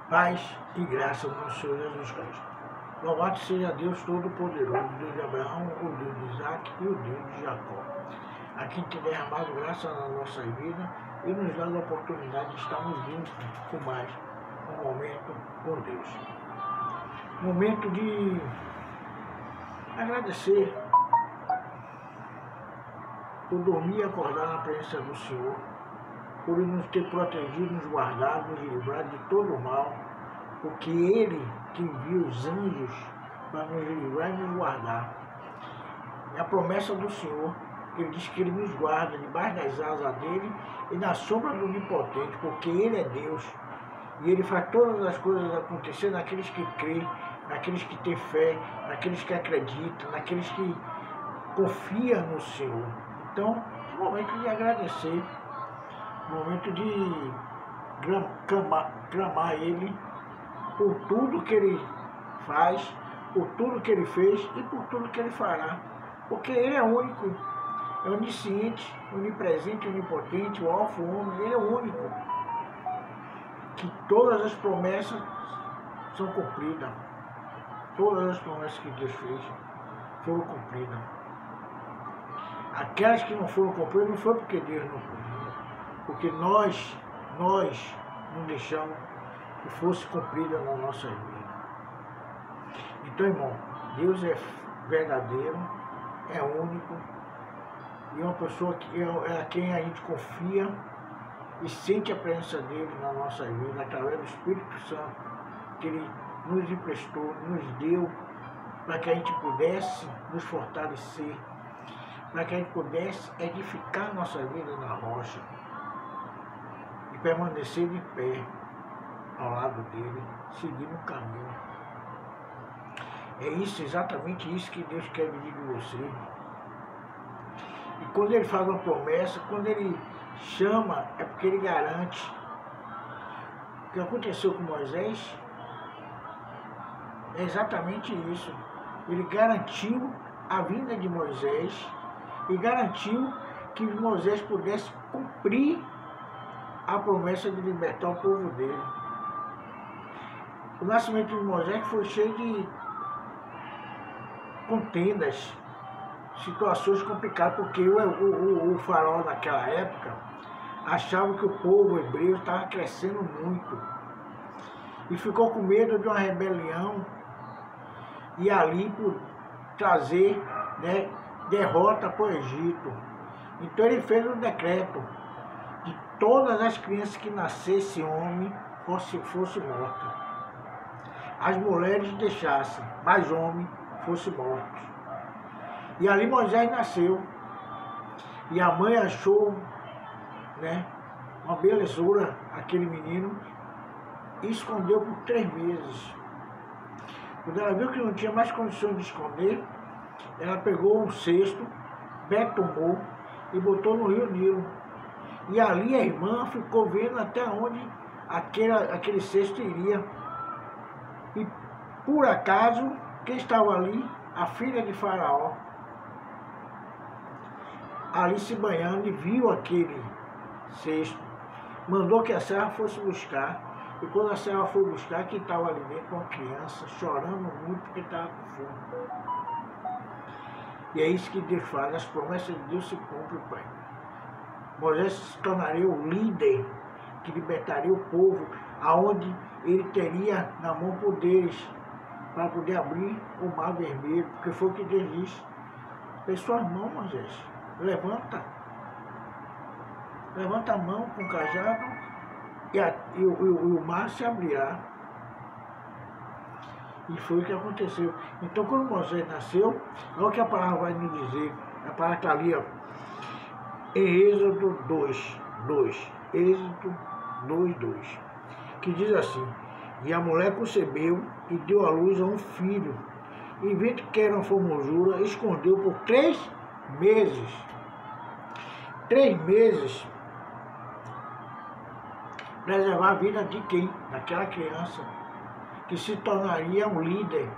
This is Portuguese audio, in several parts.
Paz e graça ao nosso Senhor Jesus Cristo. Louvado seja Deus Todo-Poderoso, Deus de Abraão, o Deus de Isaac e o Deus de Jacó. A quem tem derramado graça na nossa vida e nos dando a oportunidade de estarmos juntos com mais um momento com Deus. Momento de agradecer por dormir e acordar na presença do Senhor, por Ele nos ter protegido, nos guardado, nos livrado de todo o mal, porque Ele que envia os anjos para nos livrar e nos guardar. É a promessa do Senhor, Ele diz que Ele nos guarda debaixo das asas dEle e na sombra do Onipotente, porque Ele é Deus. E Ele faz todas as coisas acontecer naqueles que creem, naqueles que têm fé, naqueles que acreditam, naqueles que confiam no Senhor. Então, é um momento de agradecer, momento de clamar a Ele por tudo que Ele faz, por tudo que Ele fez e por tudo que Ele fará. Porque Ele é único, é onisciente, onipresente, onipotente, o alfa, o ômega, Ele é o único. Que todas as promessas são cumpridas. Todas as promessas que Deus fez foram cumpridas. Aquelas que não foram cumpridas não foi porque Deus não cumpriu, porque nós não deixamos que fosse cumprida na nossa vida. Então, irmão, Deus é verdadeiro, é único, e é uma pessoa que é a quem a gente confia e sente a presença dele na nossa vida, através do Espírito Santo, que ele nos emprestou, nos deu, para que a gente pudesse nos fortalecer, para que a gente pudesse edificar nossa vida na rocha e permanecer de pé ao lado dele, seguindo o caminho. É isso, exatamente isso que Deus quer pedir de você. E quando Ele faz uma promessa, quando Ele chama, é porque Ele garante. O que aconteceu com Moisés é exatamente isso. Ele garantiu a vinda de Moisés e garantiu que Moisés pudesse cumprir a promessa de libertar o povo dele. O nascimento de Moisés foi cheio de contendas, situações complicadas, porque o faraó naquela época achava que o povo hebreu estava crescendo muito e ficou com medo de uma rebelião e ali por trazer, derrota para o Egito. Então ele fez um decreto de todas as crianças que nascessem homem fosse morta. As mulheres deixassem, mas homem fosse mortos. E ali Moisés nasceu. E a mãe achou, uma belezura aquele menino e escondeu por 3 meses. Quando ela viu que não tinha mais condições de esconder, ela pegou um cesto, betumou e botou no rio Nilo. E ali a irmã ficou vendo até onde aquele cesto iria. E por acaso, quem estava ali? A filha de Faraó. Ali se banhando e viu aquele cesto. Mandou que a serva fosse buscar. E quando a serva foi buscar, quem estava ali dentro, uma criança, chorando muito porque estava com fome. E é isso que Deus faz, as promessas de Deus se cumprem, Pai. Moisés se tornaria o líder que libertaria o povo, aonde ele teria na mão poderes para poder abrir o mar vermelho, porque foi o que Deus disse. Fez suas mãos, Moisés, levanta a mão com o cajado e o mar se abrirá. E foi o que aconteceu. Então, quando Moisés nasceu, olha o que a palavra vai nos dizer. A palavra está ali, ó, em Êxodo 2, Êxodo 2, que diz assim: e a mulher concebeu e deu à luz a um filho, e vendo que era uma formosura, escondeu por 3 meses. 3 meses, preservar a vida de quem? Daquela criança, que se tornaria um líder,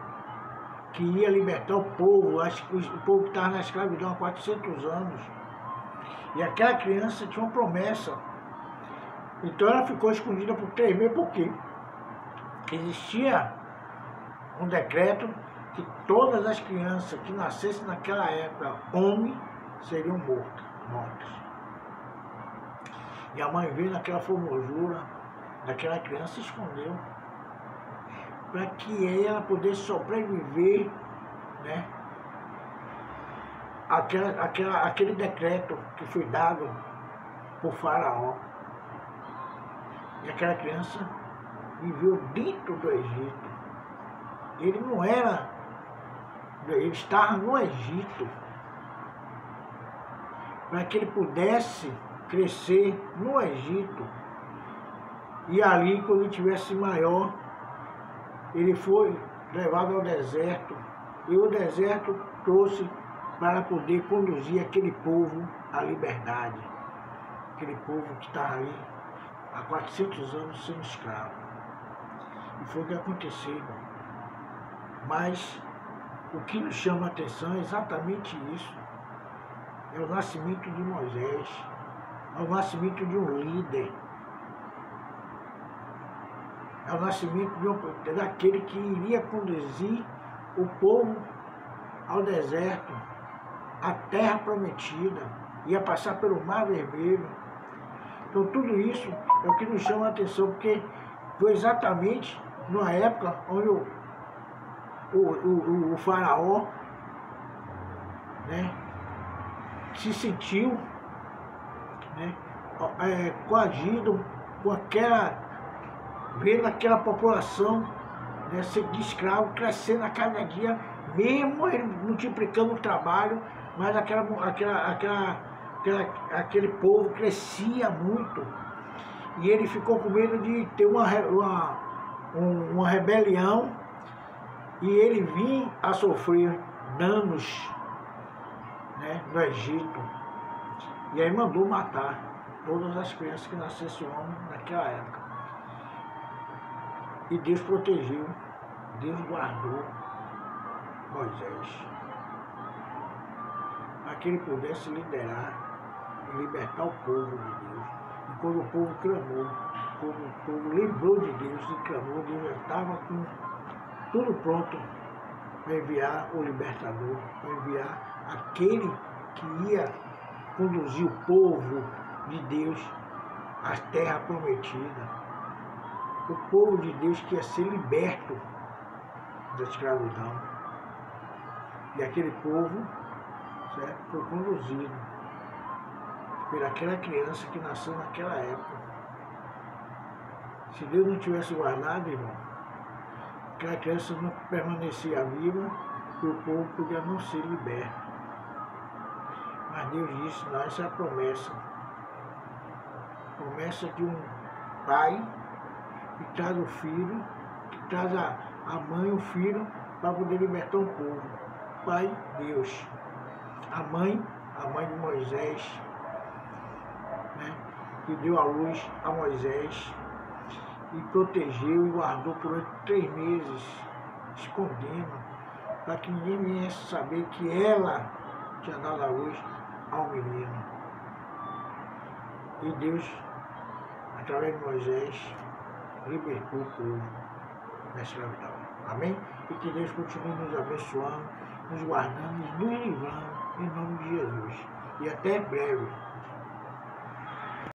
que ia libertar o povo, o povo que estava na escravidão há 400 anos. E aquela criança tinha uma promessa. Então ela ficou escondida por 3 meses, por quê? existia um decreto que todas as crianças que nascessem naquela época, homem, seriam mortas. E a mãe veio naquela formosura daquela criança e escondeu, para que ela pudesse sobreviver, né? Aquele decreto que foi dado por Faraó. E aquela criança viveu dentro do Egito. Ele não era, ele estava no Egito, para que ele pudesse crescer no Egito. E ali, quando ele tivesse maior, ele foi levado ao deserto. E o deserto trouxe para poder conduzir aquele povo à liberdade. Aquele povo que estava ali há 400 anos sendo escravo. E foi o que aconteceu, irmão. Mas o que nos chama a atenção é exatamente isso. É o nascimento de Moisés. É o nascimento de um líder. É o nascimento daquele que iria conduzir o povo ao deserto, à terra prometida, ia passar pelo Mar Vermelho. Então tudo isso é o que nos chama a atenção, porque foi exatamente numa época onde o faraó, né, se sentiu, né, coagido com vendo aquela população, né, de escravo crescendo a cada dia, mesmo ele multiplicando o trabalho, mas aquele povo crescia muito. E ele ficou com medo de ter uma rebelião e ele vinha a sofrer danos, né, no Egito. E aí mandou matar todas as crianças que nascessem homem naquela época. E Deus protegeu, Deus guardou Moisés, para que ele pudesse liderar e libertar o povo de Deus. E quando o povo clamou, quando o povo lembrou de Deus e clamou, Deus já estava com tudo pronto para enviar o libertador, para enviar aquele que ia conduzir o povo de Deus à terra prometida. O povo de Deus que ia ser liberto da escravidão. E aquele povo, certo, foi conduzido por aquela criança que nasceu naquela época. Se Deus não tivesse guardado, irmão, aquela criança não permanecia viva e o povo podia não ser liberto. Mas Deus disse, não, essa é a promessa. Promessa de um pai que traz o filho, que traz a mãe e o filho para poder libertar o povo. Pai, Deus. A mãe de Moisés, né, que deu a luz a Moisés e protegeu e guardou por 3 meses, escondendo, para que ninguém viesse saber que ela tinha dado a luz ao menino. E Deus, através de Moisés, libertou o povo da escravidão. Amém? E que Deus continue nos abençoando, nos guardando e nos livrando, em nome de Jesus. E até breve.